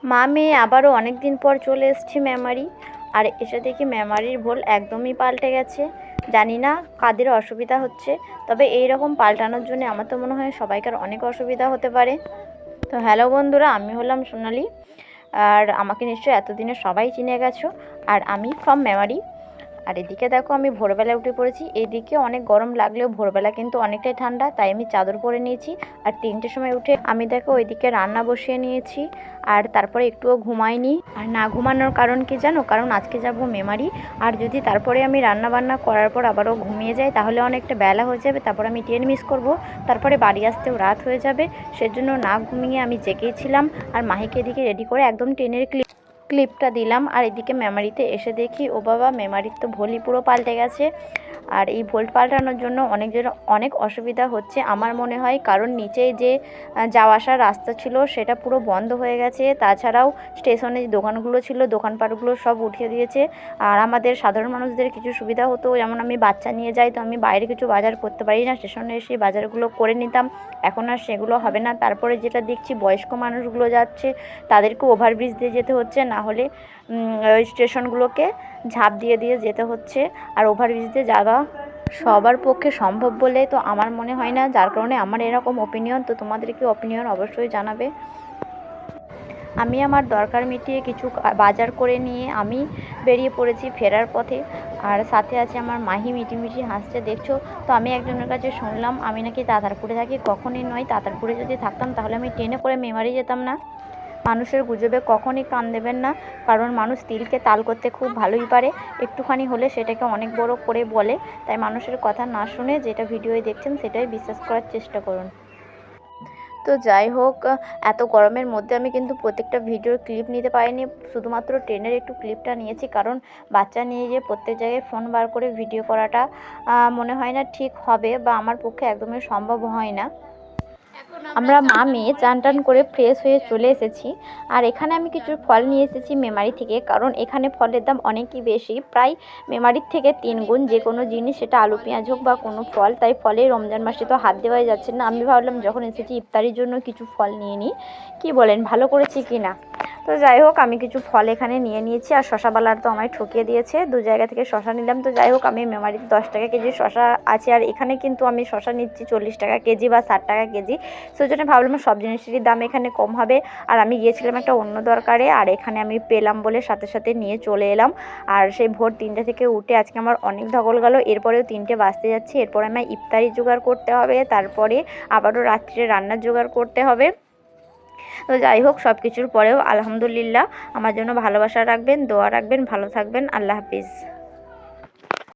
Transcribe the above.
মা মেয়ে আবারও অনেক দিন পর চলে এসেছি মেমারি। আর এসে দেখি মেমারির ভোল একদমই পাল্টে গেছে। জানি না কাদের অসুবিধা হচ্ছে, তবে এই রকম পাল্টানোর জন্য আমার তো মনে হয় সবাইকার অনেক অসুবিধা হতে পারে। তো হ্যালো বন্ধুরা, আমি হলাম সোনালি। আর আমাকে নিশ্চয়ই এতদিনে সবাই চিনে গেছো। আর আমি ফ্রম মেমারি। আর এদিকে দেখো আমি ভোরবেলায় উঠে পড়েছি। এইদিকে অনেক গরম লাগলেও ভোরবেলা কিন্তু অনেকটাই ঠান্ডা, তাই আমি চাদর পরে নিয়েছি। আর 3টের সময় উঠে আমি দেখো ওইদিকে রান্না বসিয়ে নিয়েছি। আর তারপরে একটুও ঘুমাইনি। আর না ঘুমানোর কারণ কি জানো? কারণ আজকে যাব মেমারি। আর যদি তারপরে আমি রান্না বান্না করার পর আবারও ঘুমিয়ে যাই তাহলে অনেকটা বেলা হয়ে যাবে, তারপর আমি ট্রেন মিস করব, তারপরে বাড়ি আসতেও রাত হয়ে যাবে। সেজন্য না ঘুমিয়ে আমি জেগেছিলাম। আর মাহিকে এদিকে রেডি করে একদম ট্রেনের ক্লিপটা দিলাম। আর এদিকে মেমারিতে এসে দেখি ও বাবা, মেমারির তো ভোলই পুরো পাল্টে গেছে। আর এই ভোল্ট পাল্টানোর জন্য অনেক অসুবিধা হচ্ছে আমার মনে হয়, কারণ নিচে যে যাওয়া আসার রাস্তা ছিল সেটা পুরো বন্ধ হয়ে গেছে। তাছাড়াও স্টেশনে যে দোকানগুলো ছিল, দোকানপাটগুলো সব উঠিয়ে দিয়েছে। আর আমাদের সাধারণ মানুষদের কিছু সুবিধা হতো, যেমন আমি বাচ্চা নিয়ে যাই, তো আমি বাইরে কিছু বাজার করতে পারি না, স্টেশনে এসে বাজারগুলো করে নিতাম। এখন আর সেগুলো হবে না। তারপরে যেটা দেখছি, বয়স্ক মানুষগুলো যাচ্ছে, তাদেরকে ওভারব্রিজ দিয়ে যেতে হচ্ছে, না হলে ওই স্টেশনগুলোকে ঝাঁপ দিয়ে দিয়ে যেতে হচ্ছে। আর ওভারব্রিজ দিয়ে যাওয়া সবার পক্ষে সম্ভব বলে তো আমার মনে হয় না, যার কারণে আমার এরকম ওপিনিয়ন। তো তোমাদের কি ওপিনিয়ন অবশ্যই জানাবে। আমি আমার দরকার মিটিয়ে কিছু বাজার করে নিয়ে আমি বেরিয়ে পড়েছি ফেরার পথে। আর সাথে আছে আমার মাহি, মিটিমিটি হাসছে দেখছো। তো আমি একজনের কাছে শুনলাম আমি নাকি তাতারপুরে থাকি। কখনই নয়, তাতারপুরে যদি থাকতাম তাহলে আমি ট্রেনে করে মেমারি যেতাম না। মানুষের গুজবে কখনই কান দেবেন না, কারণ মানুষ তিলকে তাল করতে খুব ভালোই পারে। একটুখানি হলে সেটাকে অনেক বড় করে বলে। তাই মানুষের কথা না শুনে যেটা ভিডিওয়ে দেখছেন সেটাই বিশ্বাস করার চেষ্টা করুন। তো যাই হোক, এত গরমের মধ্যে আমি কিন্তু প্রত্যেকটা ভিডিওর ক্লিপ নিতে পারিনি, শুধুমাত্র ট্রেনের একটু ক্লিপটা নিয়েছি। কারণ বাচ্চা নিয়ে গিয়ে প্রত্যেক জায়গায় ফোন বার করে ভিডিও করাটা মনে হয় না ঠিক হবে, বা আমার পক্ষে একদমই সম্ভব হয় না। আমরা মা মেয়ে চান টান করে ফ্রেশ হয়ে চলে এসেছি। আর এখানে আমি কিছু ফল নিয়ে এসেছি মেমারি থেকে, কারণ এখানে ফলের দাম অনেকই বেশি, প্রায় মেমারির থেকে 3 গুণ। যে কোনো জিনিস, সেটা আলু পেঁয়াজ হোক বা কোনো ফল, তাই ফলে রমজান মাসে তো হাত দেওয়াই যাচ্ছে না। আমি ভাবলাম যখন এসেছি ইফতারির জন্য কিছু ফল নিয়ে নিই। কী বলেন, ভালো করেছি কি না? তো যাই হোক, আমি কিছু ফল এখানে নিয়ে নিয়েছি। আর শশাওয়ালার তো আমায় ঠকিয়ে দিয়েছে, 2 জায়গা থেকে শশা নিলাম। তো যাই হোক, আমি মেমারিতে 10 টাকা কেজি শশা আছে, আর এখানে কিন্তু আমি শশা নিচ্ছি 40 টাকা কেজি বা 60 টাকা কেজি। সেজন্য ভাবলাম সব জিনিসেরই দাম এখানে কম হবে। আর আমি গিয়েছিলাম একটা অন্য দরকারে, আর এখানে আমি পেলাম বলে সাথে সাথে নিয়ে চলে এলাম। আর সেই ভোর 3টে থেকে উঠে আজকে আমার অনেক ধকল গেল। এরপরেও 3টে বাজতে যাচ্ছে, এরপরে আমার ইফতারি জোগাড় করতে হবে, তারপরে আবারও রাত্রে রান্নার জোগাড় করতে হবে। তো যাই হোক, সব কিছুর পরেও আলহামদুলিল্লাহ, আমার জন্য ভালোবাসা রাখবেন, দোয়া রাখবেন, ভালো থাকবেন। আল্লাহ হাফিজ।